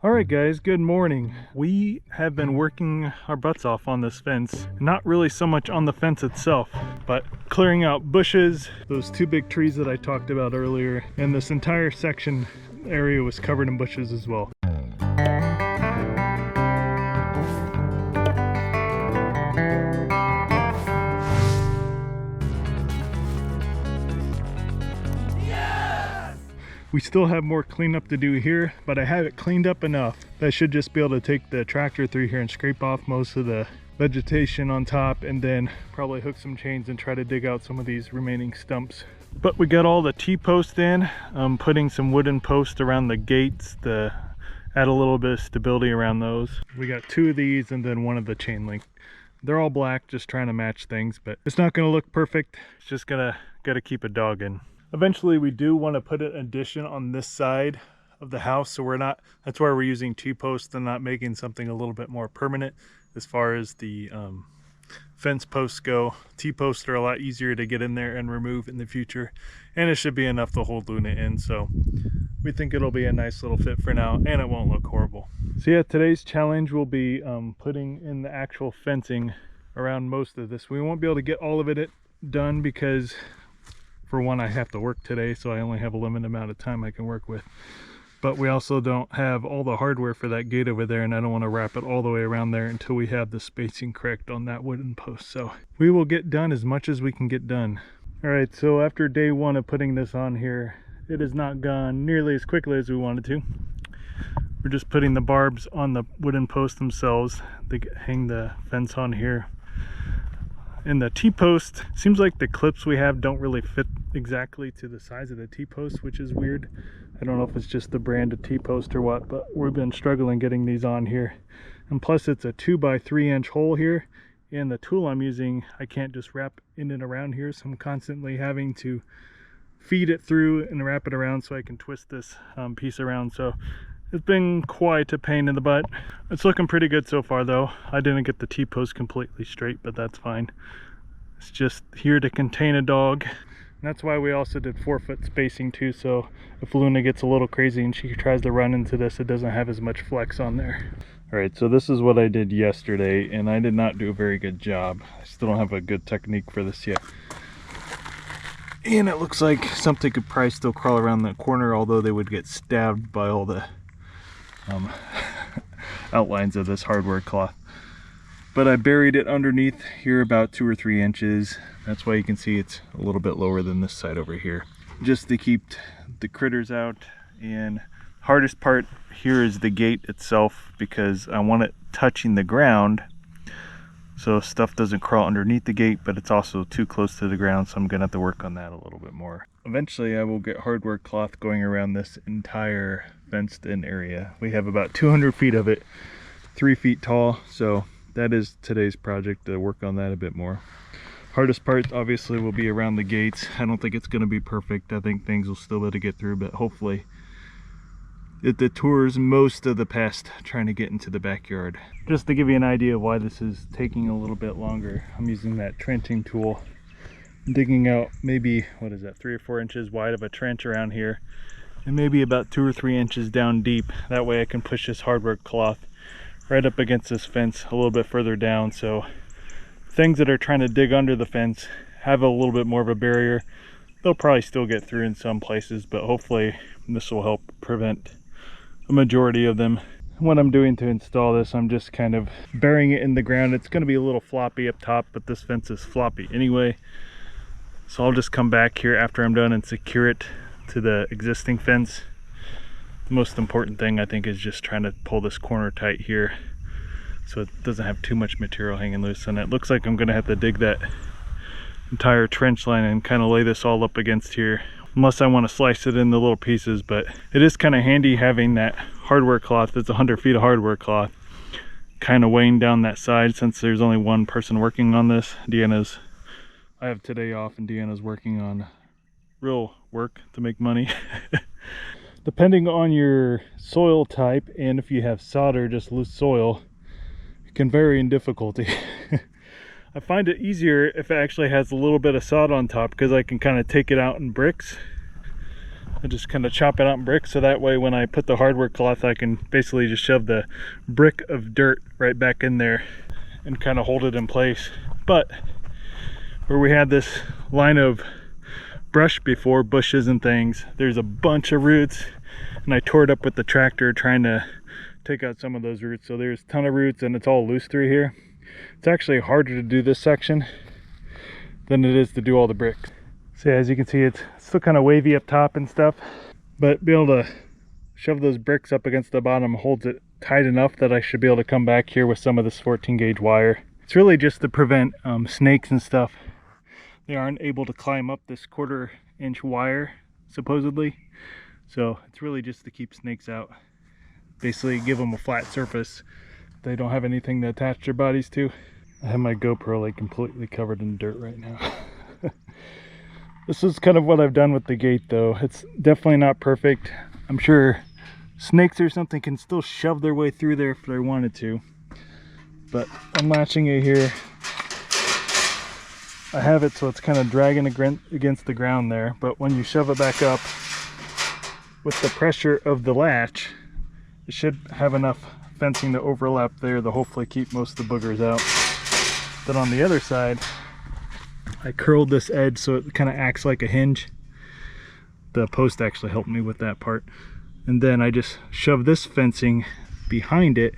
Alright guys, good morning. We have been working our butts off on this fence. Not really so much on the fence itself, but clearing out bushes, those two big trees that I talked about earlier, and this entire section area was covered in bushes as well. We still have more cleanup to do here, but I have it cleaned up enough that I should just be able to take the tractor through here and scrape off most of the vegetation on top, and then probably hook some chains and try to dig out some of these remaining stumps. But we got all the T-posts in. I'm putting some wooden posts around the gates to add a little bit of stability around those. We got two of these and then one of the chain link. They're all black, just trying to match things, but it's not going to look perfect. It's just gotta keep a dog in. Eventually we do want to put an addition on this side of the house, so that's why we're using T-posts and not making something a little bit more permanent as far as the fence posts go. T-posts are a lot easier to get in there and remove in the future, and it should be enough to hold Luna in, so we think it'll be a nice little fit for now and it won't look horrible. So yeah, today's challenge will be putting in the actual fencing around most of this. We won't be able to get all of it done because for one, I have to work today, so I only have a limited amount of time I can work with. But we also don't have all the hardware for that gate over there, and I don't want to wrap it all the way around there until we have the spacing correct on that wooden post. So we will get done as much as we can get done. All right, so after day one of putting this on here, it has not gone nearly as quickly as we wanted to. We're just putting the barbs on the wooden posts themselves. They hang the fence on here. And the T-post, seems like the clips we have don't really fit exactly to the size of the T-post, which is weird. I don't know if it's just the brand of T-post or what, but we've been struggling getting these on here. And plus it's a 2x3 inch hole here, and the tool I'm using, I can't just wrap in and around here, so I'm constantly having to feed it through and wrap it around so I can twist this piece around. So it's been quite a pain in the butt. It's looking pretty good so far though. I didn't get the T-post completely straight, but that's fine. It's just here to contain a dog. And that's why we also did 4-foot spacing too, so if Luna gets a little crazy and she tries to run into this, it doesn't have as much flex on there. Alright, so this is what I did yesterday, and I did not do a very good job. I still don't have a good technique for this yet. And it looks like something could probably still crawl around the corner, although they would get stabbed by all the outlines of this hardware cloth. But I buried it underneath here about 2 or 3 inches. That's why you can see it's a little bit lower than this side over here, just to keep the critters out. And hardest part here is the gate itself, because I want it touching the ground so stuff doesn't crawl underneath the gate, but it's also too close to the ground, so I'm gonna have to work on that a little bit more. Eventually I will get hardware cloth going around this entire fenced in area. We have about 200 feet of it, 3 feet tall, so that is today's project, to work on that a bit more. Hardest part obviously will be around the gates. I don't think it's going to be perfect. I think things will still be able to get through, but hopefully it detours most of the pest trying to get into the backyard. Just to give you an idea of why this is taking a little bit longer, I'm using that trenching tool. I'm digging out maybe, what is that, 3 or 4 inches wide of a trench around here, and maybe about 2 or 3 inches down deep. That way I can push this hardware cloth right up against this fence a little bit further down, so things that are trying to dig under the fence have a little bit more of a barrier. They'll probably still get through in some places, but hopefully this will help prevent a majority of them. What I'm doing to install this, I'm just kind of burying it in the ground. It's going to be a little floppy up top, but this fence is floppy anyway, so I'll just come back here after I'm done and secure it to the existing fence. The most important thing I think is just trying to pull this corner tight here so it doesn't have too much material hanging loose. And it looks like I'm going to have to dig that entire trench line and kind of lay this all up against here, unless I want to slice it into little pieces. But it is kind of handy having that hardware cloth. It's 100 feet of hardware cloth kind of weighing down that side, since there's only one person working on this. I have today off, and Deanna's working on real work to make money. Depending on your soil type, and if you have solder, just loose soil, it can vary in difficulty. I find it easier if it actually has a little bit of sod on top, because I can kind of take it out in bricks I just kind of chop it out in bricks, so that way when I put the hardware cloth, I can basically just shove the brick of dirt right back in there and kind of hold it in place. But where we had this line of brush before, bushes and things, there's a bunch of roots, and I tore it up with the tractor trying to take out some of those roots. So there's a ton of roots and it's all loose through here. It's actually harder to do this section than it is to do all the bricks. So yeah, as you can see, it's still kind of wavy up top and stuff, but be able to shove those bricks up against the bottom holds it tight enough that I should be able to come back here with some of this 14 gauge wire. It's really just to prevent snakes and stuff. They aren't able to climb up this 1/4 inch wire, supposedly. So it's really just to keep snakes out. Basically give them a flat surface. They don't have anything to attach their bodies to. I have my GoPro like completely covered in dirt right now. This is kind of what I've done with the gate though. It's definitely not perfect. I'm sure snakes or something can still shove their way through there if they wanted to. But I'm latching it here. I have it so it's kind of dragging against the ground there, but when you shove it back up with the pressure of the latch, it should have enough fencing to overlap there to hopefully keep most of the boogers out. Then on the other side, I curled this edge so it kind of acts like a hinge. The post actually helped me with that part. And then I just shoved this fencing behind it.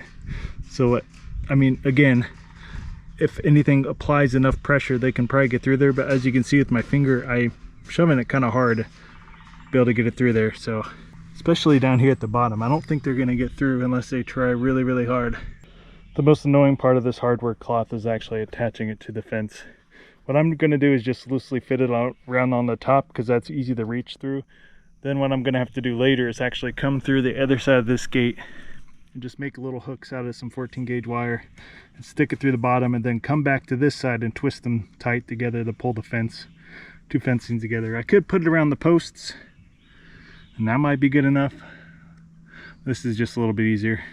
So it, I mean, again, if anything applies enough pressure, they can probably get through there. But as you can see with my finger, I'm shoving it kind of hard to be able to get it through there. So especially down here at the bottom, I don't think they're going to get through unless they try really, really hard. The most annoying part of this hardware cloth is actually attaching it to the fence. What I'm going to do is just loosely fit it around on the top because that's easy to reach through. Then what I'm going to have to do later is actually come through the other side of this gate and just make little hooks out of some 14 gauge wire and stick it through the bottom, and then come back to this side and twist them tight together to pull the two fencing together. I could put it around the posts and that might be good enough. This is just a little bit easier.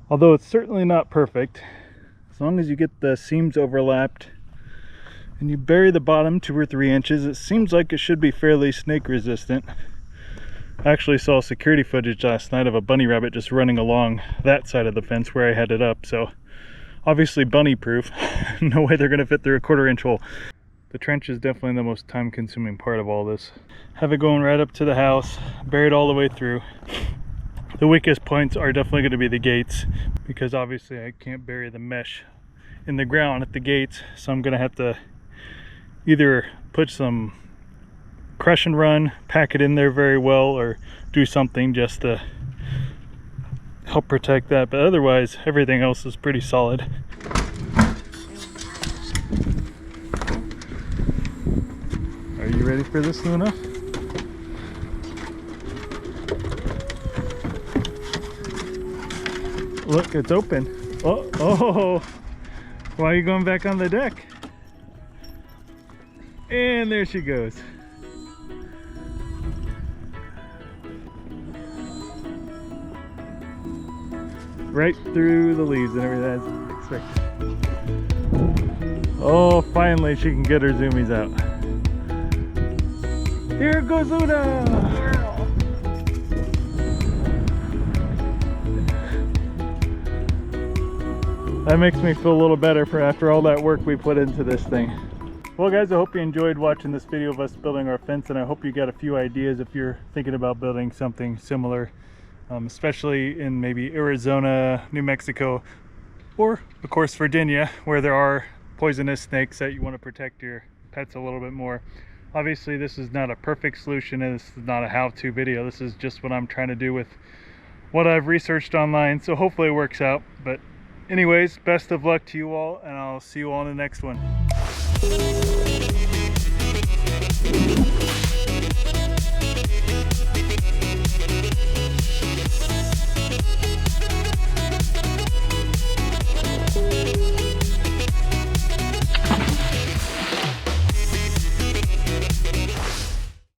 Although it's certainly not perfect, as long as you get the seams overlapped and you bury the bottom 2 or 3 inches, it seems like it should be fairly snake resistant. I actually saw security footage last night of a bunny rabbit just running along that side of the fence where I had it up, so obviously bunny proof. No way they're going to fit through a 1/4 inch hole. The trench is definitely the most time consuming part of all this. Have it going right up to the house, bury it all the way through. The weakest points are definitely going to be the gates, because obviously I can't bury the mesh in the ground at the gates, so I'm going to have to either put some crush and run, pack it in there very well, or do something just to help protect that. But otherwise everything else is pretty solid. Are you ready for this, Luna? Look, it's open. Oh, why are you going back on the deck? And there she goes. Right through the leaves and everything as expected. Oh, finally she can get her zoomies out. Here goes Luna! That makes me feel a little better for after all that work we put into this thing. Well guys, I hope you enjoyed watching this video of us building our fence, and I hope you got a few ideas if you're thinking about building something similar, especially in maybe Arizona, New Mexico, or of course Virginia, where there are poisonous snakes that you want to protect your pets a little bit more. Obviously this is not a perfect solution, and this is not a how-to video. This is just what I'm trying to do with what I've researched online, so hopefully it works out. But anyways, best of luck to you all, and I'll see you all in the next one.